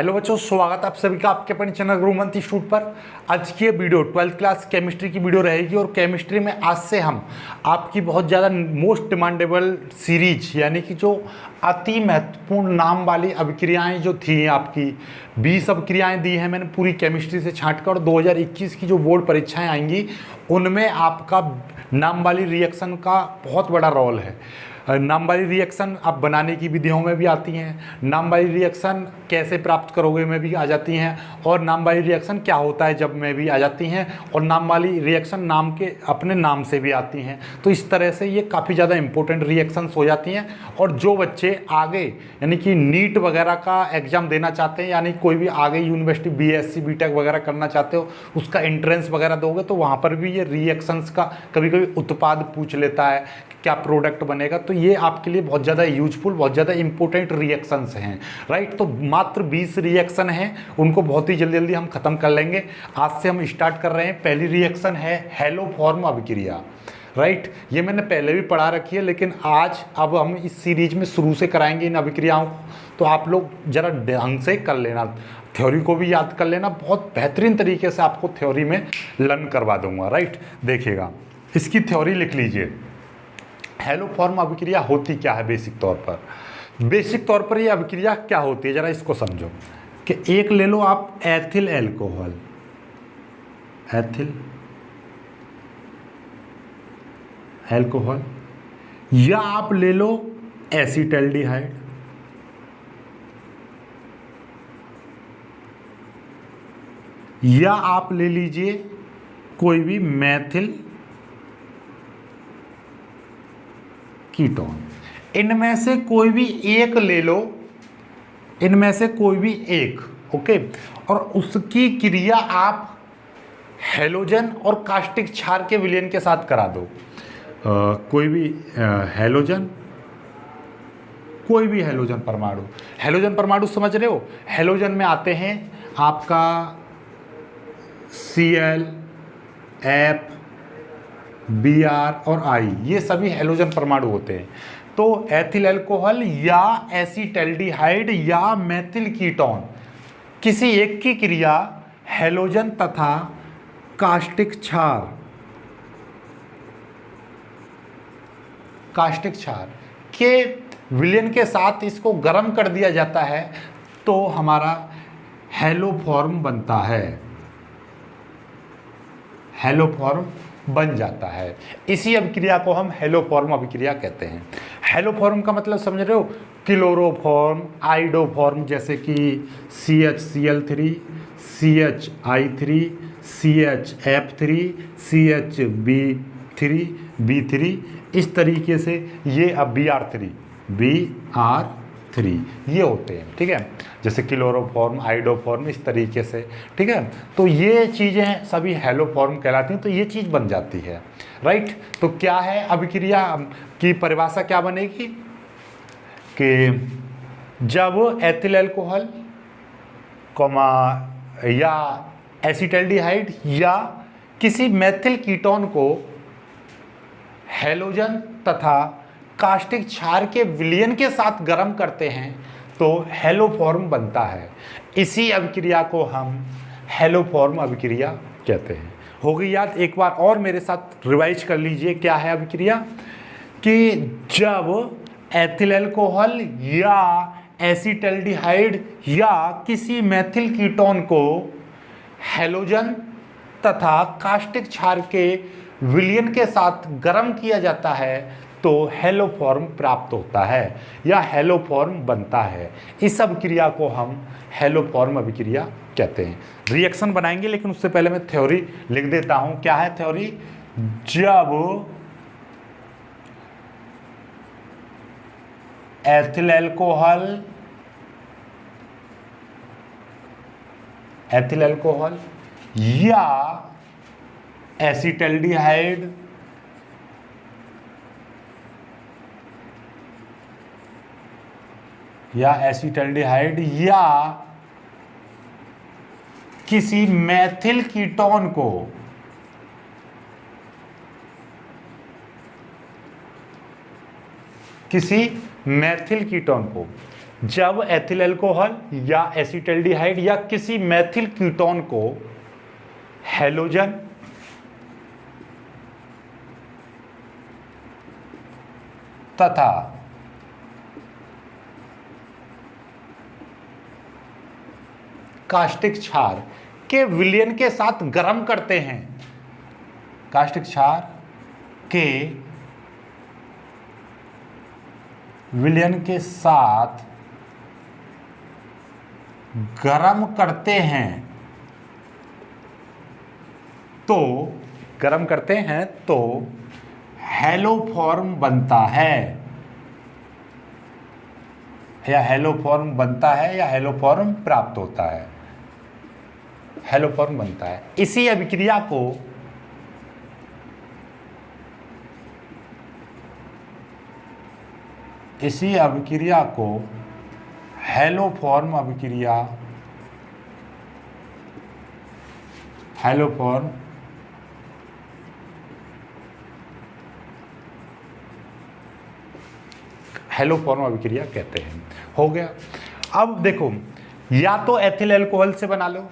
Hello बच्चों, स्वागत आप सभी का आपके अपने चैनल गुरुमंत्र इंस्टीट्यूट पर। आज की ये वीडियो 12th क्लास केमिस्ट्री की वीडियो रहेगी और केमिस्ट्री में आज से हम आपकी बहुत ज़्यादा मोस्ट डिमांडेबल सीरीज यानी कि जो अति महत्वपूर्ण नाम वाली अभिक्रियाएं जो थी आपकी 20 अभिक्रियाएं दी हैं मैंने पूरी केमिस्ट्री से छाँट कर, और 2021 की जो बोर्ड परीक्षाएँ आएंगी उनमें आपका नाम वाली रिएक्शन का बहुत बड़ा रोल है। नाम वाली रिएक्शन आप बनाने की विधियों में भी आती हैं, नाम वाली रिएक्शन कैसे प्राप्त करोगे में भी आ जाती हैं, और नाम वाली रिएक्शन क्या होता है जब में भी आ जाती हैं, और नाम वाली रिएक्शन नाम के अपने नाम से भी आती हैं। तो इस तरह से ये काफ़ी ज़्यादा इंपॉर्टेंट रिएक्शंस हो जाती हैं। और जो बच्चे आगे यानी कि नीट वगैरह का एग्ज़ाम देना चाहते हैं, यानी कोई भी आगे यूनिवर्सिटी बीएससी बीटेक वगैरह करना चाहते हो, उसका एंट्रेंस वगैरह दोगे तो वहाँ पर भी ये रिएक्शंस का कभी कभी उत्पाद पूछ लेता है, क्या प्रोडक्ट बनेगा। तो ये आपके लिए बहुत ज़्यादा यूजफुल, बहुत ज़्यादा इंपॉर्टेंट रिएक्शंस हैं, राइट। तो मात्र 20 रिएक्शन हैं, उनको बहुत ही जल्दी जल्दी हम ख़त्म कर लेंगे। आज से हम स्टार्ट कर रहे हैं। पहली रिएक्शन है हैलोफॉर्म अभिक्रिया, राइट। ये मैंने पहले भी पढ़ा रखी है, लेकिन आज अब हम इस सीरीज में शुरू से कराएंगे इन अभिक्रियाओं को। तो आप लोग ज़रा ढंग से कर लेना, थ्योरी को भी याद कर लेना। बहुत बेहतरीन तरीके से आपको थ्योरी में लर्न करवा दूंगा, राइट। देखिएगा, इसकी थ्योरी लिख लीजिए। हैलोफॉर्म अभिक्रिया होती क्या है बेसिक तौर पर? बेसिक तौर पर ये अभिक्रिया क्या होती है, ज़रा इसको समझो। कि एक ले लो आप एथिल एल्कोहल, एथिल एल्कोहल, या आप ले लो एसीटल्डिहाइड, या आप ले लीजिए कोई भी मैथिल कीटोन। इनमें से कोई भी एक ले लो, इनमें से कोई भी एक, ओके। और उसकी क्रिया आप हैलोजन और कास्टिक क्षार के विलयन के साथ करा दो। कोई भी हैलोजन, कोई भी हैलोजन परमाणु। हैलोजन परमाणु समझ रहे हो? हैलोजन में आते हैं आपका Cl, F, Br और I, ये सभी हैलोजन परमाणु होते हैं। तो एथिल अल्कोहल या एसीटल्डिहाइड या मेथिल कीटोन, किसी एक की क्रिया हैलोजन तथा कास्टिक क्षार, कास्टिक क्षार के विलयन के साथ इसको गर्म कर दिया जाता है तो हमारा हैलोफॉर्म बनता है, हैलोफॉर्म बन जाता है। इसी अभिक्रिया को हम हैलोफॉर्म अभिक्रिया कहते हैं। हैलोफॉर्म का मतलब समझ रहे हो? क्लोरोफॉर्म, आइडोफॉर्म, जैसे कि CHCl3, CHI3, CHF3, CHB3, B3, इस तरीके से ये अब BR3 ये होते हैं, ठीक है। जैसे क्लोरोफॉर्म, आइडोफॉर्म, इस तरीके से, ठीक है। तो ये चीज़ें सभी हैलोफॉर्म कहलाती हैं। तो ये चीज़ बन जाती है, राइट। तो क्या है अभिक्रिया की परिभाषा क्या बनेगी कि जब एथिल अल्कोहल या एसीटल्डिहाइड या किसी मेथिल कीटोन को हैलोजन तथा कास्टिक क्षार के विलयन के साथ गर्म करते हैं तो हैलोफॉर्म बनता है। इसी अभिक्रिया को हम हैलोफॉर्म अभिक्रिया कहते हैं। हो गई याद? एक बार और मेरे साथ रिवाइज कर लीजिए। क्या है अभिक्रिया? कि जब एथिल अल्कोहल या एसीटल्डिहाइड या किसी मेथिल कीटोन को हैलोजन तथा कास्टिक क्षार के विलयन के साथ गर्म किया जाता है तो हैलोफॉर्म प्राप्त होता है या हैलोफॉर्म बनता है। इस अभिक्रिया को हम हैलोफॉर्म अभिक्रिया कहते हैं। रिएक्शन बनाएंगे, लेकिन उससे पहले मैं थ्योरी लिख देता हूं। क्या है थ्योरी? जब एथिल अल्कोहल या एसीटल्डिहाइड या किसी मेथिल कीटोन को जब एथिल अल्कोहल या एसिटल्डिहाइड या किसी मैथिल कीटोन को हैलोजन तथा कास्टिक क्षार के विलयन के साथ गर्म करते हैं, कास्टिक क्षार के विलयन के साथ गर्म करते हैं तो हैलोफॉर्म बनता है, या हैलोफॉर्म बनता है या हैलोफॉर्म प्राप्त होता है, हैलोफॉर्म बनता है। इसी अभिक्रिया को हैलोफॉर्म अभिक्रिया कहते हैं। हो गया। अब देखो, या तो एथिल अल्कोहल से बना लो,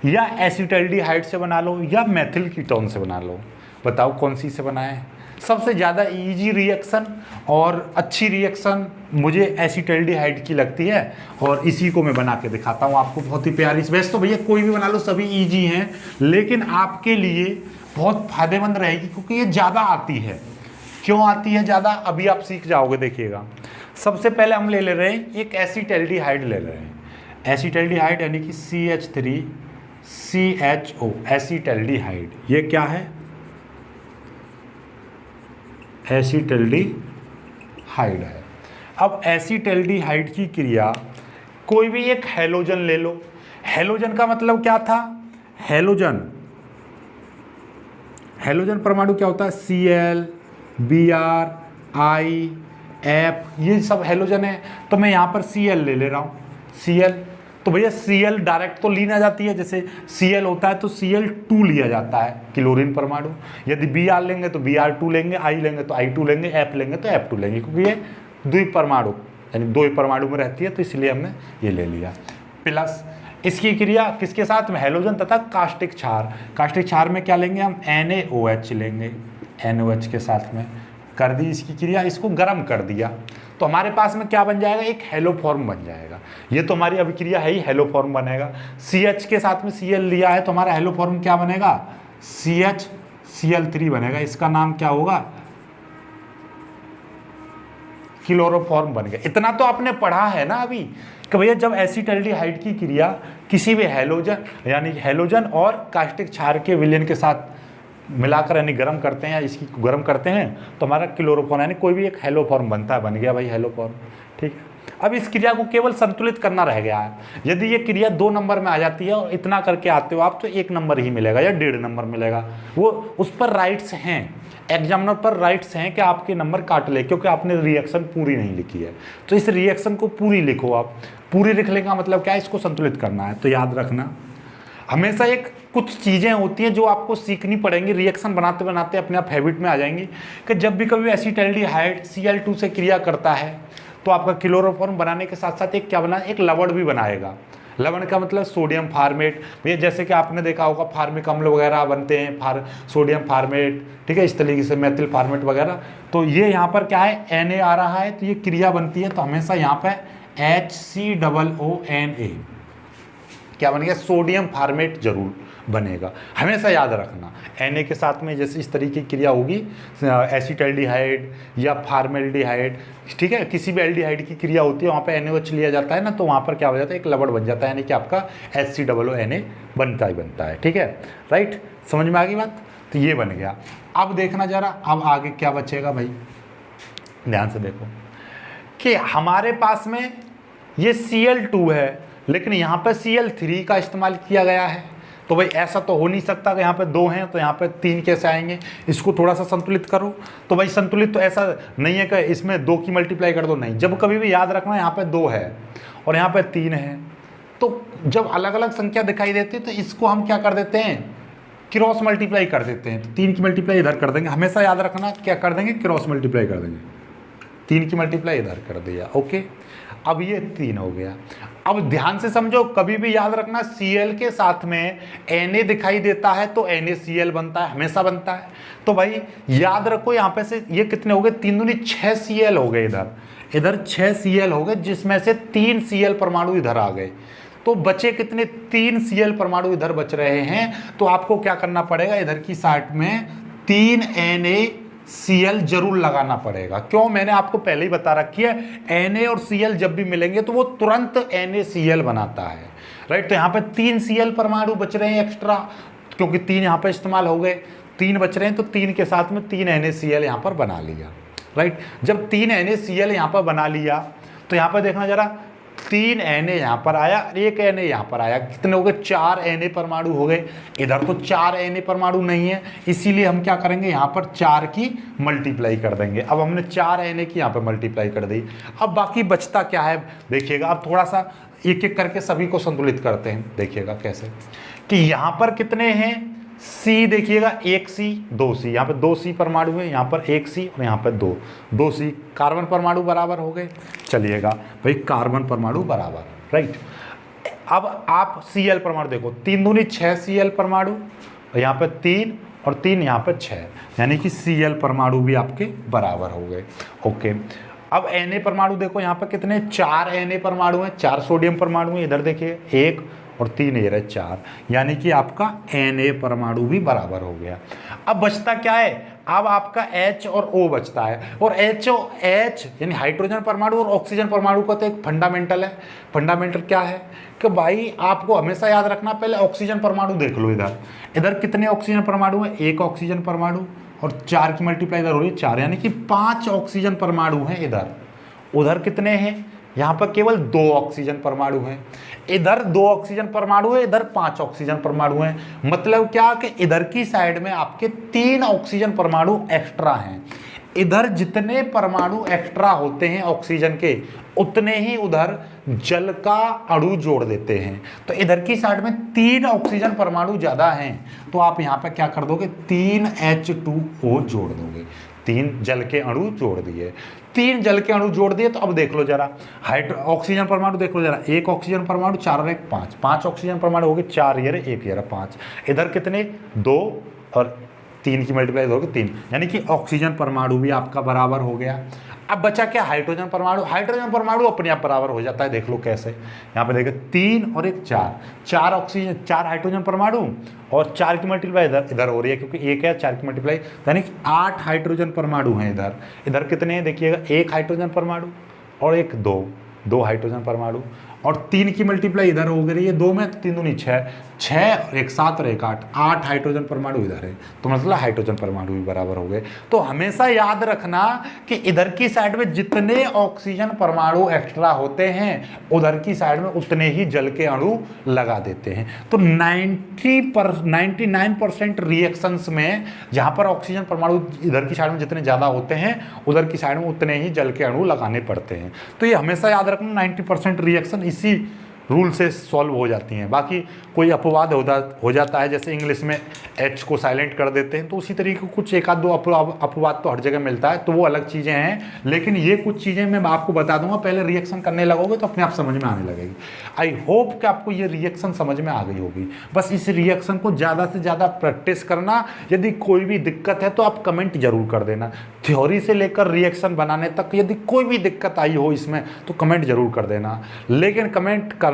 या एसिटल्डिहाइड से बना लो, या मैथिल कीटोन से बना लो। बताओ कौन सी से बनाए? सबसे ज़्यादा इजी रिएक्शन और अच्छी रिएक्शन मुझे एसिटल्डिहाइड की लगती है, और इसी को मैं बना के दिखाता हूँ आपको। बहुत ही प्यारी। वैसे तो भैया कोई भी बना लो, सभी इजी हैं, लेकिन आपके लिए बहुत फायदेमंद रहेगी क्योंकि ये ज़्यादा आती है। क्यों आती है ज़्यादा, अभी आप सीख जाओगे, देखिएगा। सबसे पहले हम ले रहे हैं एक एसिटल्डिहाइड ले रहे हैं। एसिटल्डिहाइड यानी कि CH3CHO, एसिटल्डिहाइड। ये क्या है? एसिटल्डिहाइड है। अब एसिटल्डिहाइड की क्रिया, कोई भी एक हैलोजन ले लो। हैलोजन का मतलब क्या था? हैलोजन परमाणु क्या होता है? Cl, Br, I, F, ये सब हैलोजन है। तो मैं यहाँ पर Cl ले रहा हूँ। Cl, तो भैया Cl डायरेक्ट तो ली ना जाती है, जैसे Cl होता है तो Cl2 लिया जाता है, क्लोरीन परमाणु। यदि Br लेंगे तो Br2 लेंगे, I लेंगे तो I2 लेंगे, F लेंगे तो F2 लेंगे, क्योंकि ये द्विपरमाणु यानी दो ही परमाणु में रहती है, तो इसलिए हमने ये ले लिया। प्लस इसकी क्रिया किसके साथ में? हैलोजन तथा कास्टिक क्षार। कास्टिक क्षार में क्या लेंगे हम? NaOH लेंगे। NaOH के साथ में कर दी इसकी क्रिया, इसको गर्म कर दिया, तो हमारे पास में क्या बन जाएगा? एक हैलोफॉर्म बन जाएगा। ये तो हमारी अभिक्रिया है ही, हैलोफॉर्म बनेगा। CH के साथ में Cl लिया है तो हमारा हैलोफॉर्म क्या बनेगा? CH-Cl3 बनेगा। इसका नाम क्या होगा? क्लोरोफॉर्म बन गया। इतना तो आपने पढ़ा है ना अभी कि भैया जब एसिटल्डिहाइड की क्रिया किसी भी हैलोजन यानी हैलोजन और कास्टिक क्षार के विलयन के साथ मिलाकर यानी गर्म करते हैं, या इसकी गर्म करते हैं, तो हमारा क्लोरोफॉर्म यानी कोई भी एक हैलोफॉर्म बनता है। बन गया भाई हैलोफॉर्म। ठीक है। अब इस क्रिया को केवल संतुलित करना रह गया है। यदि ये क्रिया 2 नंबर में आ जाती है और इतना करके आते हो आप, तो 1 नंबर ही मिलेगा या 1.5 नंबर मिलेगा। वो उस पर राइट्स हैं, एग्जामिनर पर राइट्स हैं कि आपके नंबर काट ले, क्योंकि आपने रिएक्शन पूरी नहीं लिखी है। तो इस रिएक्शन को पूरी लिखो आप। पूरी लिखने का मतलब क्या है? इसको संतुलित करना है। तो याद रखना, हमेशा एक कुछ चीज़ें होती हैं जो आपको सीखनी पड़ेंगी। रिएक्शन बनाते बनाते अपने आप हैबिट में आ जाएंगी कि जब भी कभी एसिटल्डिहाइड Cl2 से क्रिया करता है तो आपका क्लोरोफॉर्म बनाने के साथ साथ एक क्या बना? एक लवण भी बनाएगा। लवण का मतलब सोडियम फार्मेट। भैया जैसे कि आपने देखा होगा फार्मिक अम्ल वगैरह बनते हैं, सोडियम फार्मेट, ठीक है, इस तरीके से मेथिल फार्मेट वगैरह। तो ये यहाँ पर क्या है? Na आ रहा है, तो ये क्रिया बनती है, तो हमेशा यहाँ पर HCOONA क्या बन गया? सोडियम फार्मेट जरूर बनेगा, हमेशा याद रखना। Na के साथ में जैसे इस तरीके की क्रिया होगी, एसिटल्डिहाइड या फार्मेल्डिहाइड, ठीक है, किसी भी एल्डिहाइड की क्रिया होती है, वहाँ पे NaOH लिया जाता है ना, तो वहाँ पर क्या हो जाता है? एक लवण बन जाता है, यानी कि आपका HCOONA बनता ही बनता है। ठीक है, राइट, समझ में आ गई बात? तो ये बन गया। अब देखना जरा, अब आगे क्या बचेगा भाई, ध्यान से देखो कि हमारे पास में ये Cl2 है, लेकिन यहाँ पे Cl3 का इस्तेमाल किया गया है। तो भाई ऐसा तो हो नहीं सकता कि यहाँ पे 2 हैं तो यहाँ पे 3 कैसे आएंगे? इसको थोड़ा सा संतुलित करो। तो भाई संतुलित तो ऐसा नहीं है कि इसमें 2 की मल्टीप्लाई कर दो, नहीं। जब कभी भी याद रखना, यहाँ पे 2 है और यहाँ पे 3 है, तो जब अलग अलग संख्या दिखाई देती है तो इसको हम क्या कर देते हैं? क्रॉस मल्टीप्लाई कर देते हैं। तो 3 की मल्टीप्लाई इधर कर देंगे, हमेशा याद रखना क्या कर देंगे? क्रॉस मल्टीप्लाई कर देंगे। 3 की मल्टीप्लाई इधर कर दिया। ओके, अब ये 3 हो गया। अब ध्यान से समझो, कभी भी याद रखना Cl के साथ में Na दिखाई देता है तो NaCl बनता है, हमेशा बनता है। तो भाई याद रखो यहाँ पे से ये कितने हो गए, 3 दूनी 6 Cl हो गए, इधर 6 Cl हो गए, जिसमें से 3 Cl परमाणु इधर आ गए। तो बचे कितने, 3 Cl परमाणु इधर बच रहे हैं। तो आपको क्या करना पड़ेगा, इधर की साइड में 3 NaCl जरूर लगाना पड़ेगा। क्यों, मैंने आपको पहले ही बता रखी है, Na और Cl जब भी मिलेंगे तो वो तुरंत NaCl बनाता है, राइट। तो यहाँ पे 3 Cl परमाणु बच रहे हैं एक्स्ट्रा, क्योंकि 3 यहाँ पे इस्तेमाल हो गए, 3 बच रहे हैं, तो 3 के साथ में 3 NaCl यहाँ पर बना लिया, राइट। जब 3 NaCl यहाँ पर बना लिया तो यहाँ पर देखना जरा, 3 Na यहाँ पर आया, 1 Na यहाँ पर आया, कितने हो गए, 4 Na परमाणु हो गए। इधर तो 4 Na परमाणु नहीं है, इसीलिए हम क्या करेंगे, यहाँ पर 4 की मल्टीप्लाई कर देंगे। अब हमने 4 Na की यहाँ पर मल्टीप्लाई कर दी। अब बाकी बचता क्या है देखिएगा, अब थोड़ा सा एक एक करके सभी को संतुलित करते हैं। देखिएगा कैसे, कि यहाँ पर कितने हैं, C देखिएगा, 1 C 2 C, यहाँ पे 2 C परमाणु है, यहाँ पर 1 C और यहाँ पर 2 C कार्बन परमाणु बराबर हो गए। चलिएगा भाई, कार्बन परमाणु बराबर, राइट। अब आप Cl परमाणु देखो, 3 दूनी 6 Cl परमाणु, यहाँ पे 3 और 3 यहाँ पे 6, यानी कि Cl परमाणु भी आपके बराबर हो गए। ओके, अब Na परमाणु देखो, यहाँ पे कितने, 4 Na परमाणु हैं, 4 सोडियम परमाणु हैं। इधर देखिए 1 और 3 ये रहे 4, यानी कि आपका Na परमाणु भी बराबर हो गया। अब बचता क्या है, अब आपका H और O बचता है, और H यानी हाइड्रोजन परमाणु और ऑक्सीजन परमाणु का तो एक फंडामेंटल है। फंडामेंटल क्या है कि भाई आपको हमेशा याद रखना, पहले ऑक्सीजन परमाणु देख लो। इधर कितने ऑक्सीजन परमाणु है, 1 ऑक्सीजन परमाणु, और 4 की मल्टीप्लाई इधर हो रही है 4, यानी कि 5 ऑक्सीजन परमाणु हैं इधर। उधर कितने हैं, यहाँ पर केवल 2 ऑक्सीजन परमाणु हैं। इधर 2 ऑक्सीजन परमाणु है, इधर 5 ऑक्सीजन परमाणु हैं। मतलब क्या कि इधर की साइड में आपके 3 ऑक्सीजन परमाणु एक्स्ट्रा हैं। इधर जितने परमाणु एक्स्ट्रा होते हैं ऑक्सीजन के, उतने ही उधर जल का अणु जोड़ देते हैं। तो इधर की साइड में 3 ऑक्सीजन परमाणु ज्यादा हैं, तो आप यहाँ पे क्या कर दोगे, 3 H2O जोड़ दोगे। 3 जल के अणु जोड़ दिए, 3 जल के अणु जोड़ दिए। तो अब देख लो जरा, ऑक्सीजन परमाणु देख लो जरा, 1 ऑक्सीजन परमाणु, 4 और 1 5, 5 ऑक्सीजन परमाणु हो गए, 4 ये रहे, 1 ये रहा 5। इधर कितने, 2 और 3 की मल्टीप्लाई हो गई 3, यानी कि ऑक्सीजन परमाणु भी आपका बराबर हो गया। अब बचा क्या, हाइड्रोजन परमाणु। हाइड्रोजन परमाणु अपने आप बराबर हो जाता है, देख लो कैसे। यहाँ पे देखो 3 और 1 4, 4 ऑक्सीजन, 4 हाइड्रोजन परमाणु, और 4 की मल्टीप्लाई इधर हो रही है, क्योंकि 1 है, 4 की मल्टीप्लाई, यानी 8 हाइड्रोजन परमाणु हैं इधर। इधर कितने हैं देखिएगा, 1 हाइड्रोजन परमाणु और 1 2 हाइड्रोजन परमाणु, और 3 की मल्टीप्लाई इधर हो गई है 2 में, 3 दूनी 6, 6 और 1 7 और 1 8, 8 हाइड्रोजन परमाणु इधर है। तो मतलब हाइड्रोजन परमाणु भी बराबर हो गए। तो हमेशा याद रखना कि इधर की साइड में जितने ऑक्सीजन परमाणु एक्स्ट्रा होते हैं, उधर की साइड में उतने ही जल के अणु लगा देते हैं। तो 99% रिएक्शंस में जहाँ पर ऑक्सीजन परमाणु इधर की साइड में जितने ज़्यादा होते हैं, उधर की साइड में उतने ही जल के अणु लगाने पड़ते हैं। तो ये हमेशा याद रखना, 90% रिएक्शन इसी रूल से सॉल्व हो जाती हैं। बाकी कोई अपवाद हो जाता है, जैसे इंग्लिश में H को साइलेंट कर देते हैं, तो उसी तरीके कुछ 1-2 अपवाद तो हर जगह मिलता है, तो वो अलग चीज़ें हैं। लेकिन ये कुछ चीज़ें मैं आपको बता दूंगा, पहले रिएक्शन करने लगोगे तो अपने आप समझ में आने लगेगी। आई होप कि आपको ये रिएक्शन समझ में आ गई होगी। बस इस रिएक्शन को ज़्यादा से ज़्यादा प्रैक्टिस करना। यदि कोई भी दिक्कत है तो आप कमेंट जरूर कर देना। थ्योरी से लेकर रिएक्शन बनाने तक यदि कोई भी दिक्कत आई हो इसमें तो कमेंट जरूर कर देना। लेकिन कमेंट करना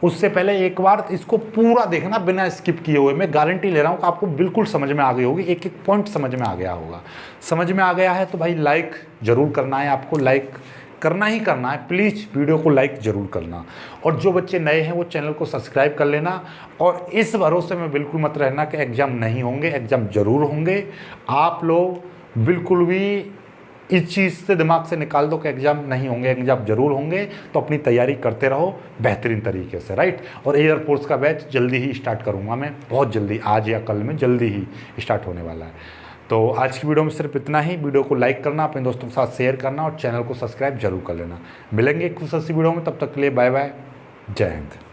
उससे पहले एक बार इसको पूरा देखना बिना स्किप किए हुए। मैं गारंटी ले रहा हूँ कि आपको बिल्कुल समझ में आ गई होगी, एक एक पॉइंट समझ में आ गया होगा। समझ में आ गया है तो भाई लाइक जरूर करना है, आपको लाइक करना ही करना है। प्लीज़ वीडियो को लाइक जरूर करना, और जो बच्चे नए हैं वो चैनल को सब्सक्राइब कर लेना। और इस भरोसे में बिल्कुल मत रहना कि एग्ज़ाम नहीं होंगे, एग्ज़ाम ज़रूर होंगे। आप लोग बिल्कुल भी इस चीज़ से दिमाग से निकाल दो कि एग्ज़ाम नहीं होंगे, एग्ज़ाम जरूर होंगे। तो अपनी तैयारी करते रहो बेहतरीन तरीके से, राइट। और एयरफोर्स का बैच जल्दी ही स्टार्ट करूँगा मैं, बहुत जल्दी, आज या कल में जल्दी ही स्टार्ट होने वाला है। तो आज की वीडियो में सिर्फ इतना ही। वीडियो को लाइक करना, अपने दोस्तों के साथ शेयर करना, और चैनल को सब्सक्राइब जरूर कर लेना। मिलेंगे एक दूसरी वीडियो में, तब तक के लिए बाय बाय, जय हिंद।